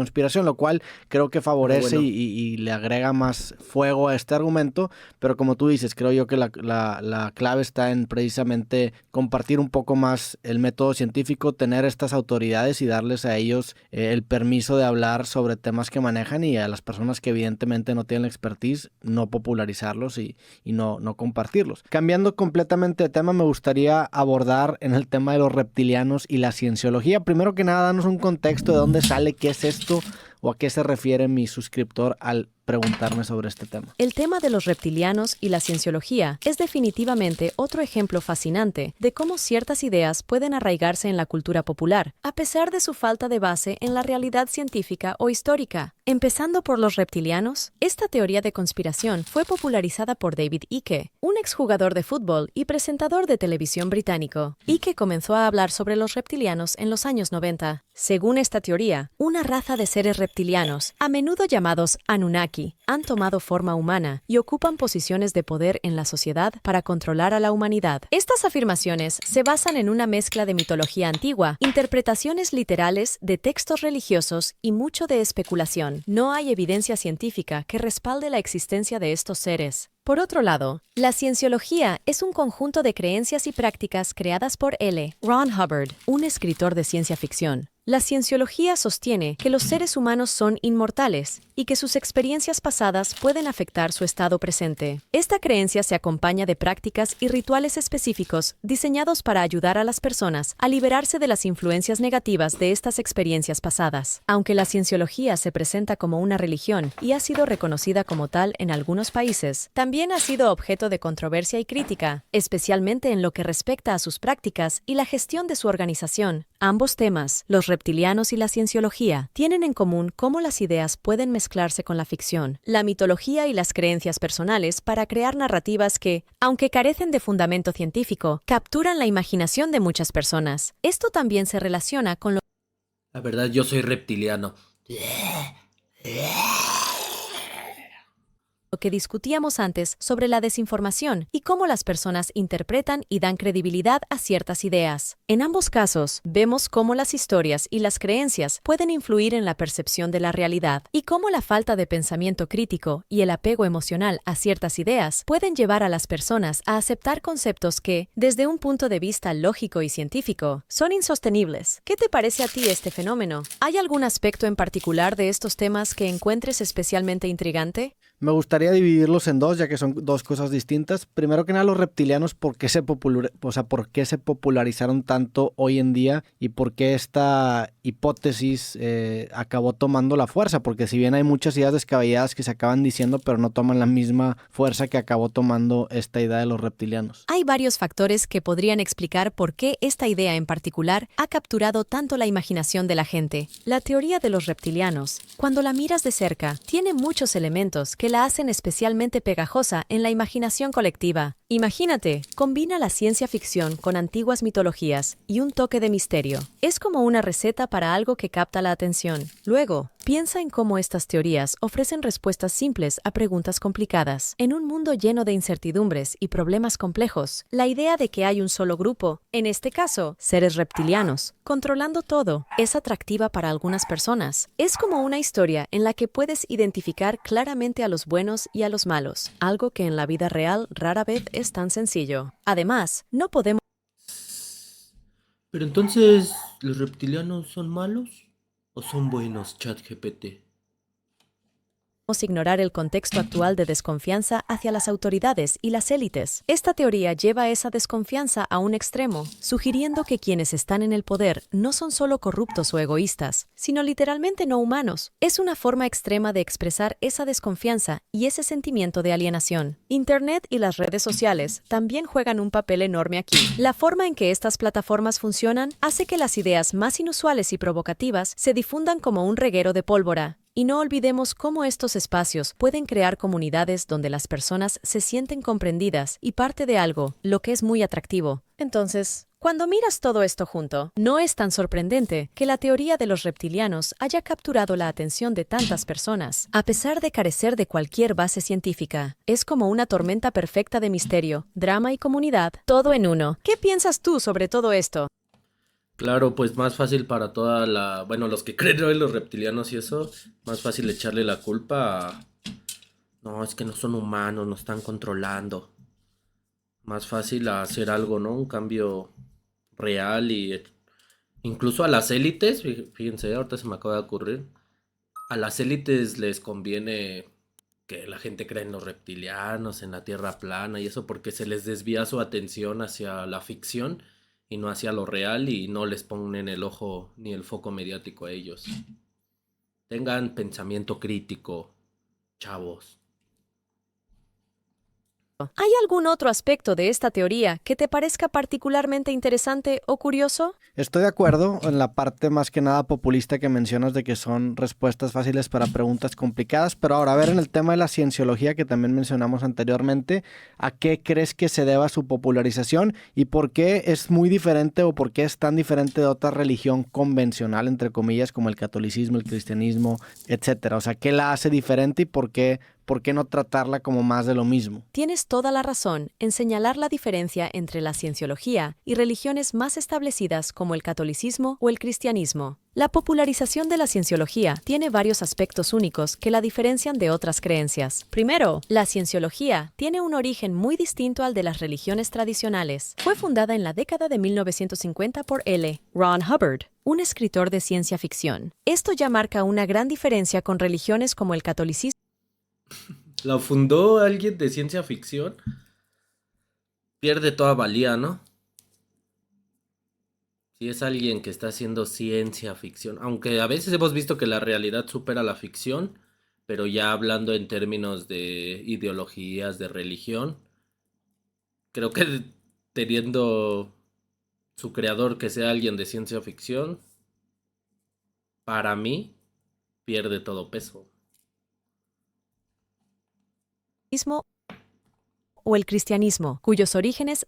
conspiración, lo cual creo que favorece Bueno, y le agrega más fuego a este argumento, pero como tú dices, creo yo que la clave está en precisamente compartir un poco más el método científico, tener estas autoridades y darles a ellos el permiso de hablar sobre temas que manejan, y a las personas que evidentemente no tienen la expertise, no popularizarlos y no compartirlos. Cambiando completamente de tema, me gustaría abordar en el tema de los reptilianos y la cienciología. Primero que nada, danos un contexto de dónde sale, qué es esto o a qué se refiere mi suscriptor al preguntarme sobre este tema. El tema de los reptilianos y la cienciología es definitivamente otro ejemplo fascinante de cómo ciertas ideas pueden arraigarse en la cultura popular, a pesar de su falta de base en la realidad científica o histórica. Empezando por los reptilianos, esta teoría de conspiración fue popularizada por David Icke, un exjugador de fútbol y presentador de televisión británico. Icke comenzó a hablar sobre los reptilianos en los años 90. Según esta teoría, una raza de seres reptilianos, a menudo llamados Anunnaki, han tomado forma humana y ocupan posiciones de poder en la sociedad para controlar a la humanidad. Estas afirmaciones se basan en una mezcla de mitología antigua, interpretaciones literales de textos religiosos y mucho de especulación. No hay evidencia científica que respalde la existencia de estos seres. Por otro lado, la cienciología es un conjunto de creencias y prácticas creadas por L. Ron Hubbard, un escritor de ciencia ficción. La cienciología sostiene que los seres humanos son inmortales y que sus experiencias pasadas pueden afectar su estado presente. Esta creencia se acompaña de prácticas y rituales específicos diseñados para ayudar a las personas a liberarse de las influencias negativas de estas experiencias pasadas. Aunque la cienciología se presenta como una religión y ha sido reconocida como tal en algunos países, también ha sido objeto de controversia y crítica, especialmente en lo que respecta a sus prácticas y la gestión de su organización. Ambos temas, los reptilianos y la cienciología, tienen en común cómo las ideas pueden mezclarse con la ficción, la mitología y las creencias personales para crear narrativas que, aunque carecen de fundamento científico, capturan la imaginación de muchas personas. Esto también se relaciona con lo la verdad yo soy reptiliano. que discutíamos antes sobre la desinformación y cómo las personas interpretan y dan credibilidad a ciertas ideas. En ambos casos, vemos cómo las historias y las creencias pueden influir en la percepción de la realidad y cómo la falta de pensamiento crítico y el apego emocional a ciertas ideas pueden llevar a las personas a aceptar conceptos que, desde un punto de vista lógico y científico, son insostenibles. ¿Qué te parece a ti este fenómeno? ¿Hay algún aspecto en particular de estos temas que encuentres especialmente intrigante? Me gustaría dividirlos en dos, ya que son dos cosas distintas. Primero que nada, los reptilianos, ¿por qué por qué se popularizaron tanto hoy en día y por qué esta hipótesis acabó tomando la fuerza? Porque si bien hay muchas ideas descabelladas que se acaban diciendo, pero no toman la misma fuerza que acabó tomando esta idea de los reptilianos. Hay varios factores que podrían explicar por qué esta idea en particular ha capturado tanto la imaginación de la gente. La teoría de los reptilianos, cuando la miras de cerca, tiene muchos elementos que la hacen especialmente pegajosa en la imaginación colectiva. Imagínate, combina la ciencia ficción con antiguas mitologías y un toque de misterio. Es como una receta para algo que capta la atención. Luego, piensa en cómo estas teorías ofrecen respuestas simples a preguntas complicadas. En un mundo lleno de incertidumbres y problemas complejos, la idea de que hay un solo grupo, en este caso, seres reptilianos, controlando todo, es atractiva para algunas personas. Es como una historia en la que puedes identificar claramente a los buenos y a los malos, algo que en la vida real rara vez es tan sencillo. Además, no podemos Pero entonces, ¿los reptilianos son malos o son buenos, ChatGPT? ignorar el contexto actual de desconfianza hacia las autoridades y las élites. Esta teoría lleva esa desconfianza a un extremo, sugiriendo que quienes están en el poder no son solo corruptos o egoístas, sino literalmente no humanos. Es una forma extrema de expresar esa desconfianza y ese sentimiento de alienación. Internet y las redes sociales también juegan un papel enorme aquí. La forma en que estas plataformas funcionan hace que las ideas más inusuales y provocativas se difundan como un reguero de pólvora. Y no olvidemos cómo estos espacios pueden crear comunidades donde las personas se sienten comprendidas y parte de algo, lo que es muy atractivo. Entonces, cuando miras todo esto junto, no es tan sorprendente que la teoría de los reptilianos haya capturado la atención de tantas personas, a pesar de carecer de cualquier base científica. Es como una tormenta perfecta de misterio, drama y comunidad, todo en uno. ¿Qué piensas tú sobre todo esto? Claro, pues más fácil para bueno, los que creen en los reptilianos y eso, más fácil echarle la culpa a, no, es que no son humanos, nos están controlando. Más fácil a hacer algo, ¿no? Un cambio real incluso a las élites, fíjense, ahorita se me acaba de ocurrir, a las élites les conviene que la gente crea en los reptilianos, en la tierra plana y eso porque se les desvía su atención hacia la ficción y no hacia lo real y no les ponen el ojo ni el foco mediático a ellos. Tengan pensamiento crítico, chavos. ¿Hay algún otro aspecto de esta teoría que te parezca particularmente interesante o curioso? Estoy de acuerdo en la parte más que nada populista que mencionas de que son respuestas fáciles para preguntas complicadas, pero ahora a ver en el tema de la cienciología que también mencionamos anteriormente, ¿a qué crees que se deba su popularización y por qué es muy diferente o por qué es tan diferente de otra religión convencional, entre comillas, como el catolicismo, el cristianismo, etcétera? O sea, ¿qué la hace diferente y por qué no tratarla como más de lo mismo? Tienes toda la razón en señalar la diferencia entre la cienciología y religiones más establecidas como el catolicismo o el cristianismo. La popularización de la cienciología tiene varios aspectos únicos que la diferencian de otras creencias. Primero, la cienciología tiene un origen muy distinto al de las religiones tradicionales. Fue fundada en la década de 1950 por Ron Hubbard, un escritor de ciencia ficción. Esto ya marca una gran diferencia con religiones como el catolicismo. ¿La fundó alguien de ciencia ficción? Pierde toda valía, ¿no? Si es alguien que está haciendo ciencia ficción, aunque a veces hemos visto que la realidad supera la ficción, pero ya hablando en términos de ideologías, de religión, creo que teniendo su creador que sea alguien de ciencia ficción, para mí pierde todo peso. O el cristianismo, cuyos orígenes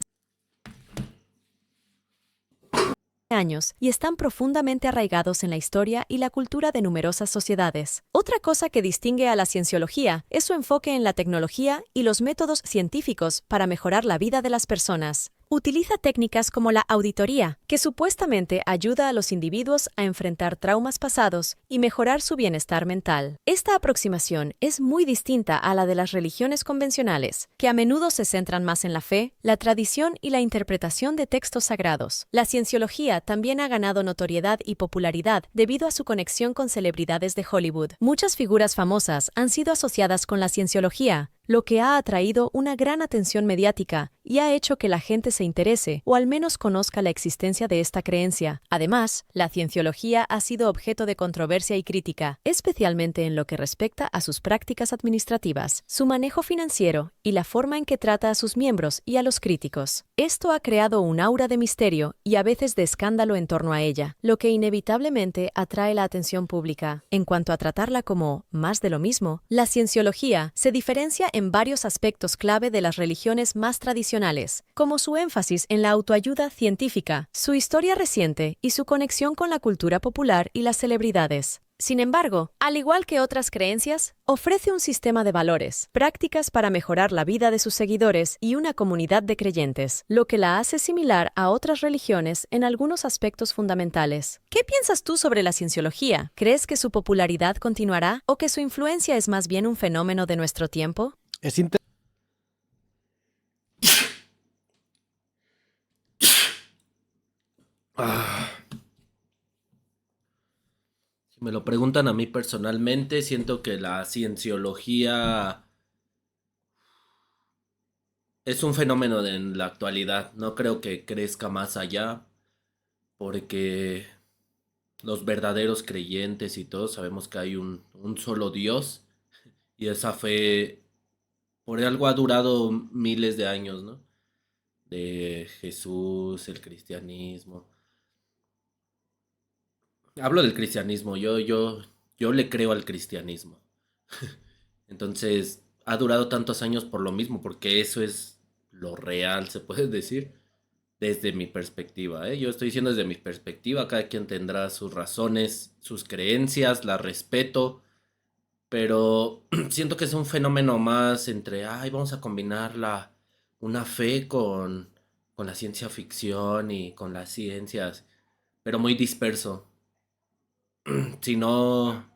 años y están profundamente arraigados en la historia y la cultura de numerosas sociedades. Otra cosa que distingue a la cienciología es su enfoque en la tecnología y los métodos científicos para mejorar la vida de las personas. Utiliza técnicas como la auditoría, que supuestamente ayuda a los individuos a enfrentar traumas pasados y mejorar su bienestar mental. Esta aproximación es muy distinta a la de las religiones convencionales, que a menudo se centran más en la fe, la tradición y la interpretación de textos sagrados. La cienciología también ha ganado notoriedad y popularidad debido a su conexión con celebridades de Hollywood. Muchas figuras famosas han sido asociadas con la cienciología, lo que ha atraído una gran atención mediática y ha hecho que la gente se interese o al menos conozca la existencia de esta creencia. Además, la cienciología ha sido objeto de controversia y crítica, especialmente en lo que respecta a sus prácticas administrativas, su manejo financiero y la forma en que trata a sus miembros y a los críticos. Esto ha creado un aura de misterio y a veces de escándalo en torno a ella, lo que inevitablemente atrae la atención pública. En cuanto a tratarla como más de lo mismo, la cienciología se diferencia en varios aspectos clave de las religiones más tradicionales, como su énfasis en la autoayuda científica, su historia reciente y su conexión con la cultura popular y las celebridades. Sin embargo, al igual que otras creencias, ofrece un sistema de valores, prácticas para mejorar la vida de sus seguidores y una comunidad de creyentes, lo que la hace similar a otras religiones en algunos aspectos fundamentales. ¿Qué piensas tú sobre la cienciología? ¿Crees que su popularidad continuará o que su influencia es más bien un fenómeno de nuestro tiempo? Es interesante. Ah, si me lo preguntan a mí personalmente, siento que la cienciología es un fenómeno en la actualidad. No creo que crezca más allá porque los verdaderos creyentes y todos sabemos que hay un solo Dios y esa fe por algo ha durado miles de años, ¿no? De Jesús, el cristianismo. Hablo del cristianismo, yo le creo al cristianismo. Entonces, ha durado tantos años por lo mismo, porque eso es lo real, se puede decir, desde mi perspectiva, ¿eh? Yo estoy diciendo desde mi perspectiva, cada quien tendrá sus razones, sus creencias, las respeto, pero siento que es un fenómeno más entre, ay, vamos a combinar una fe con la ciencia ficción y con las ciencias. pero muy disperso. Si no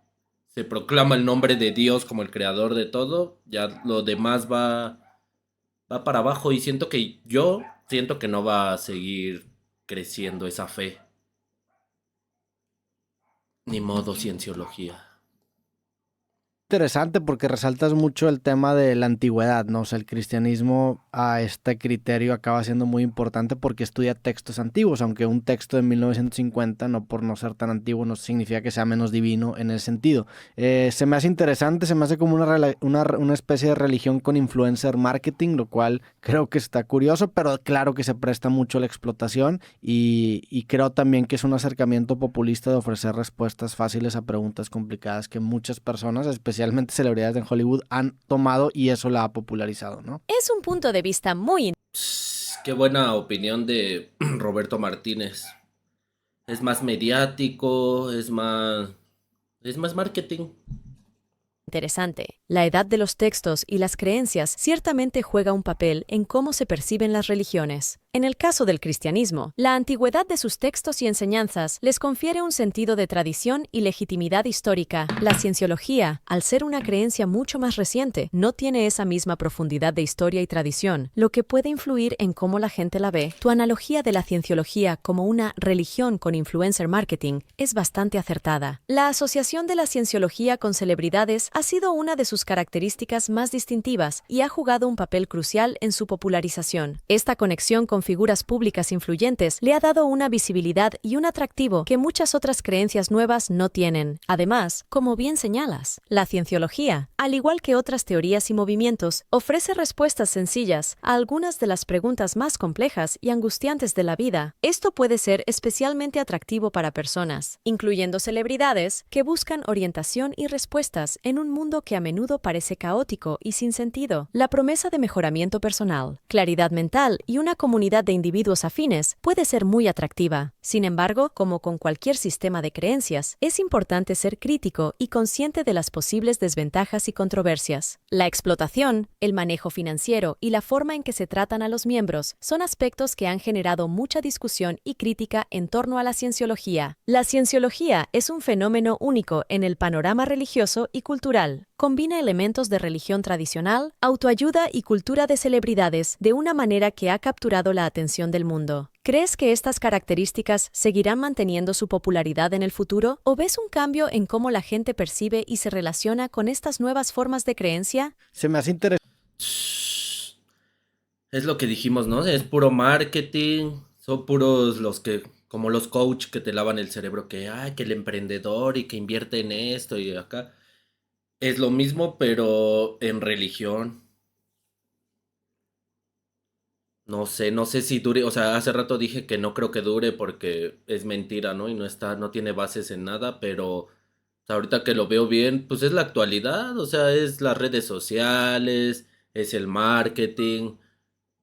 se proclama el nombre de Dios como el creador de todo, ya lo demás va para abajo y siento que no va a seguir creciendo esa fe. Ni modo, cienciología. Interesante porque resaltas mucho el tema de la antigüedad, ¿no? O sea, el cristianismo a este criterio acaba siendo muy importante porque estudia textos antiguos, aunque un texto de 1950, no por no ser tan antiguo, no significa que sea menos divino en ese sentido. Se me hace interesante, se me hace como una especie de religión con influencer marketing, lo cual creo que está curioso, pero claro que se presta mucho a la explotación y creo también que es un acercamiento populista de ofrecer respuestas fáciles a preguntas complicadas que muchas personas, especialmente celebridades en Hollywood, han tomado y eso la ha popularizado, ¿no? Es un punto de vista muy Qué buena opinión de Roberto Martínez. Es más mediático, es más marketing. interesante. La edad de los textos y las creencias ciertamente juega un papel en cómo se perciben las religiones. En el caso del cristianismo, la antigüedad de sus textos y enseñanzas les confiere un sentido de tradición y legitimidad histórica. La cienciología, al ser una creencia mucho más reciente, no tiene esa misma profundidad de historia y tradición, lo que puede influir en cómo la gente la ve. Tu analogía de la cienciología como una religión con influencer marketing es bastante acertada. La asociación de la cienciología con celebridades ha sido una de sus características más distintivas y ha jugado un papel crucial en su popularización. Esta conexión con figuras públicas influyentes le ha dado una visibilidad y un atractivo que muchas otras creencias nuevas no tienen. Además, como bien señalas, la cienciología, al igual que otras teorías y movimientos, ofrece respuestas sencillas a algunas de las preguntas más complejas y angustiantes de la vida. Esto puede ser especialmente atractivo para personas, incluyendo celebridades, que buscan orientación y respuestas en un mundo que a menudo parece caótico y sin sentido. La promesa de mejoramiento personal, claridad mental y una comunidad de individuos afines puede ser muy atractiva. Sin embargo, como con cualquier sistema de creencias, es importante ser crítico y consciente de las posibles desventajas y controversias. La explotación, el manejo financiero y la forma en que se tratan a los miembros son aspectos que han generado mucha discusión y crítica en torno a la cienciología. La cienciología es un fenómeno único en el panorama religioso y cultural. Combina elementos de religión tradicional, autoayuda y cultura de celebridades de una manera que ha capturado la atención del mundo. ¿Crees que estas características seguirán manteniendo su popularidad en el futuro? ¿O ves un cambio en cómo la gente percibe y se relaciona con estas nuevas formas de creencia? Se me hace interesante. Es lo que dijimos, ¿no? Es puro marketing. Son puros como los coach que te lavan el cerebro, que el emprendedor y que invierte en esto y acá. Es lo mismo, pero en religión. No sé si dure, o sea, hace rato dije que no creo que dure porque es mentira, ¿no? Y no tiene bases en nada, pero ahorita que lo veo bien, pues es la actualidad, o sea, es las redes sociales, es el marketing,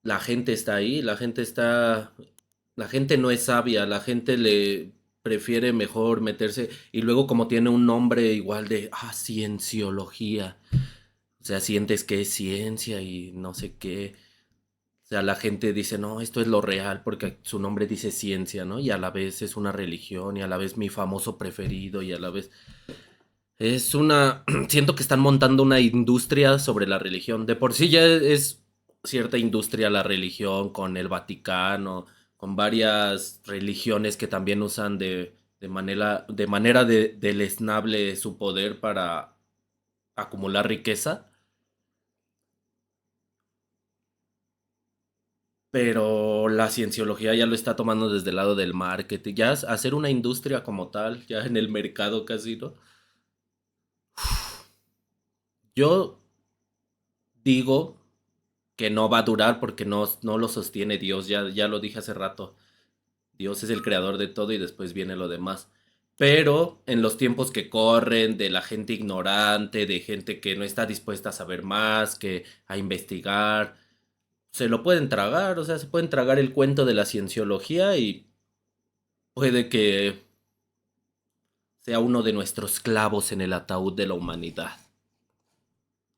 la gente está ahí, la gente no es sabia, la gente le prefiere mejor meterse, y luego como tiene un nombre igual de, cienciología, o sea, sientes que es ciencia y no sé qué. O sea, la gente dice, no, esto es lo real porque su nombre dice ciencia, ¿no? Y a la vez es una religión y a la vez mi famoso preferido y a la vez siento que están montando una industria sobre la religión. De por sí ya es cierta industria la religión con el Vaticano, con varias religiones que también usan de manera deleznable su poder para acumular riqueza. Pero la cienciología ya lo está tomando desde el lado del marketing, ya hacer una industria como tal, ya en el mercado casi, ¿no? Yo digo que no va a durar porque no lo sostiene Dios, ya lo dije hace rato. Dios es el creador de todo y después viene lo demás. Pero en los tiempos que corren, de la gente ignorante, de gente que no está dispuesta a saber más, que a investigar, se lo pueden tragar, o sea, se pueden tragar el cuento de la cienciología y puede que sea uno de nuestros clavos en el ataúd de la humanidad.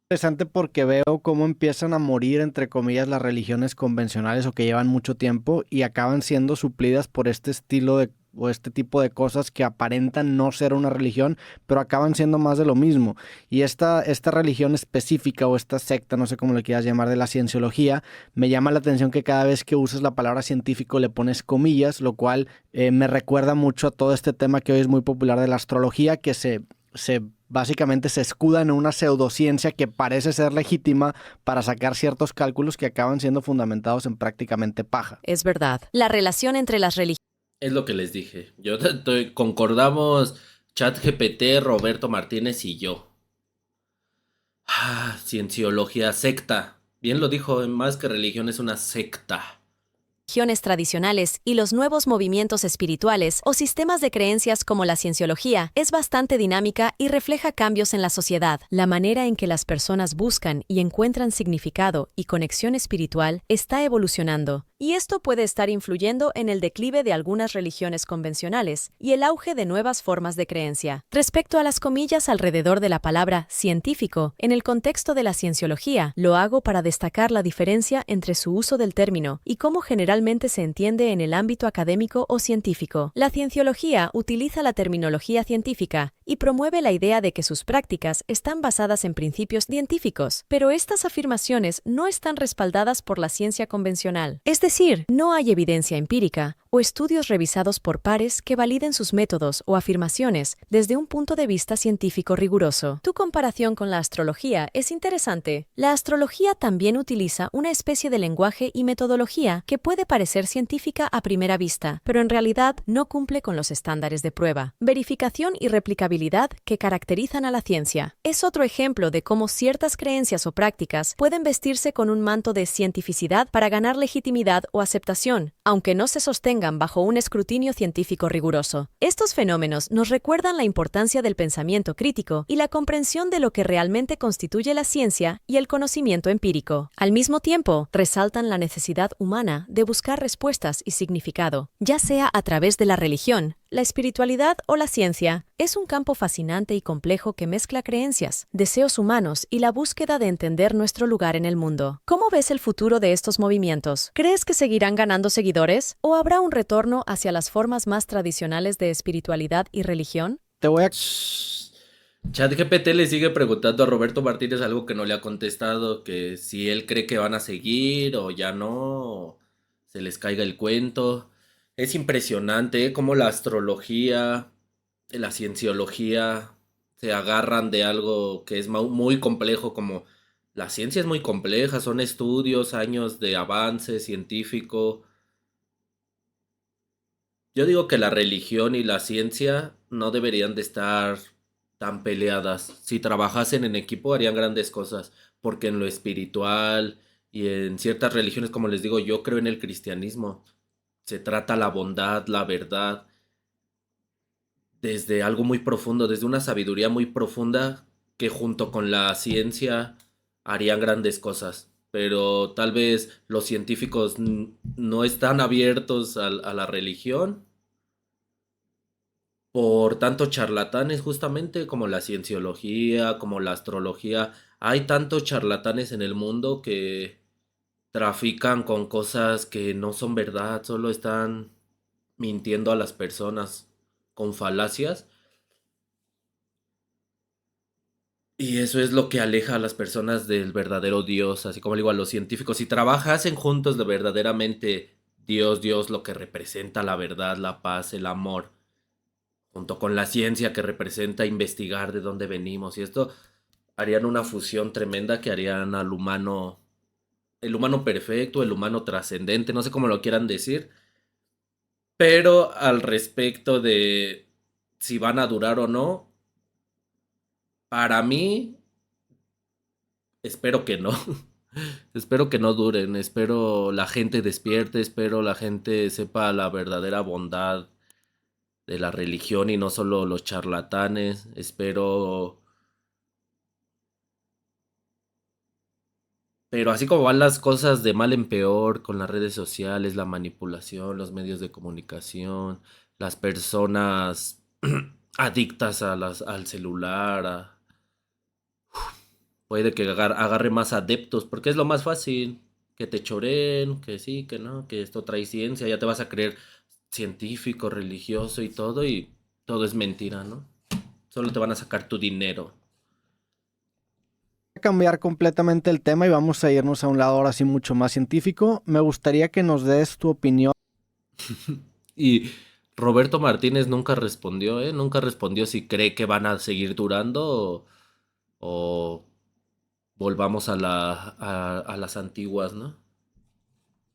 Interesante porque veo cómo empiezan a morir, entre comillas, las religiones convencionales o que llevan mucho tiempo y acaban siendo suplidas por este estilo o este tipo de cosas que aparentan no ser una religión, pero acaban siendo más de lo mismo. Y esta religión específica o esta secta, no sé cómo le quieras llamar, de la cienciología, me llama la atención que cada vez que usas la palabra científico le pones comillas, lo cual me recuerda mucho a todo este tema que hoy es muy popular de la astrología, que básicamente se escuda en una pseudociencia que parece ser legítima para sacar ciertos cálculos que acaban siendo fundamentados en prácticamente paja. Es verdad. La relación entre las religiones. Es lo que les dije. Concordamos ChatGPT, Roberto Martínez y yo. Cienciología, secta. Bien lo dijo, más que religión es una secta. Religiones tradicionales y los nuevos movimientos espirituales o sistemas de creencias como la cienciología es bastante dinámica y refleja cambios en la sociedad. La manera en que las personas buscan y encuentran significado y conexión espiritual está evolucionando, y esto puede estar influyendo en el declive de algunas religiones convencionales y el auge de nuevas formas de creencia. Respecto a las comillas alrededor de la palabra científico, en el contexto de la cienciología, lo hago para destacar la diferencia entre su uso del término y cómo generalmente se entiende en el ámbito académico o científico. La cienciología utiliza la terminología científica y promueve la idea de que sus prácticas están basadas en principios científicos, pero estas afirmaciones no están respaldadas por la ciencia convencional. Es decir, no hay evidencia empírica o estudios revisados por pares que validen sus métodos o afirmaciones desde un punto de vista científico riguroso. Tu comparación con la astrología es interesante. La astrología también utiliza una especie de lenguaje y metodología que puede parecer científica a primera vista, pero en realidad no cumple con los estándares de prueba, verificación y replicabilidad que caracterizan a la ciencia. Es otro ejemplo de cómo ciertas creencias o prácticas pueden vestirse con un manto de cientificidad para ganar legitimidad o aceptación, aunque no se sostengan bajo un escrutinio científico riguroso. Estos fenómenos nos recuerdan la importancia del pensamiento crítico y la comprensión de lo que realmente constituye la ciencia y el conocimiento empírico. Al mismo tiempo, resaltan la necesidad humana de buscar respuestas y significado, ya sea a través de la religión, la espiritualidad o la ciencia. Es un campo fascinante y complejo que mezcla creencias, deseos humanos y la búsqueda de entender nuestro lugar en el mundo. ¿Cómo ves el futuro de estos movimientos? ¿Crees que seguirán ganando seguidores o habrá un retorno hacia las formas más tradicionales de espiritualidad y religión? Te voy a... ChatGPT le sigue preguntando a Roberto Martínez algo que no le ha contestado, que si él cree que van a seguir o ya no, o se les caiga el cuento. Es impresionante cómo la astrología, la cienciología se agarran de algo que es muy complejo, como la ciencia es muy compleja, son estudios, años de avance científico. Yo digo que la religión y la ciencia no deberían de estar tan peleadas. Si trabajasen en equipo harían grandes cosas, porque en lo espiritual y en ciertas religiones, como les digo, yo creo en el cristianismo. Se trata la bondad, la verdad, desde algo muy profundo, desde una sabiduría muy profunda que junto con la ciencia harían grandes cosas. Pero tal vez los científicos no están abiertos a la religión por tantos charlatanes, justamente como la cienciología, como la astrología. Hay tantos charlatanes en el mundo que trafican con cosas que no son verdad, solo están mintiendo a las personas con falacias. Y eso es lo que aleja a las personas del verdadero Dios, así como le digo a los científicos. Si trabajasen juntos de verdaderamente Dios, lo que representa la verdad, la paz, el amor, junto con la ciencia que representa investigar de dónde venimos, y esto harían una fusión tremenda que harían al humano, el humano perfecto, el humano trascendente, no sé cómo lo quieran decir, pero al respecto de si van a durar o no, para mí, espero que no. Espero que no duren, espero la gente despierte, espero la gente sepa la verdadera bondad de la religión y no solo los charlatanes. Espero. Pero así como van las cosas de mal en peor con las redes sociales, la manipulación, los medios de comunicación, las personas adictas al celular, puede que agarre más adeptos, porque es lo más fácil, que te choreen, que sí, que no, que esto trae ciencia, ya te vas a creer científico, religioso y todo es mentira, ¿no? Solo te van a sacar tu dinero. A cambiar completamente el tema y vamos a irnos a un lado ahora sí mucho más científico. Me gustaría que nos des tu opinión. Y Roberto Martínez nunca respondió, ¿eh? Nunca respondió si cree que van a seguir durando o volvamos a las antiguas, ¿no?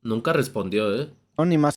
Nunca respondió, ¿eh? Ni más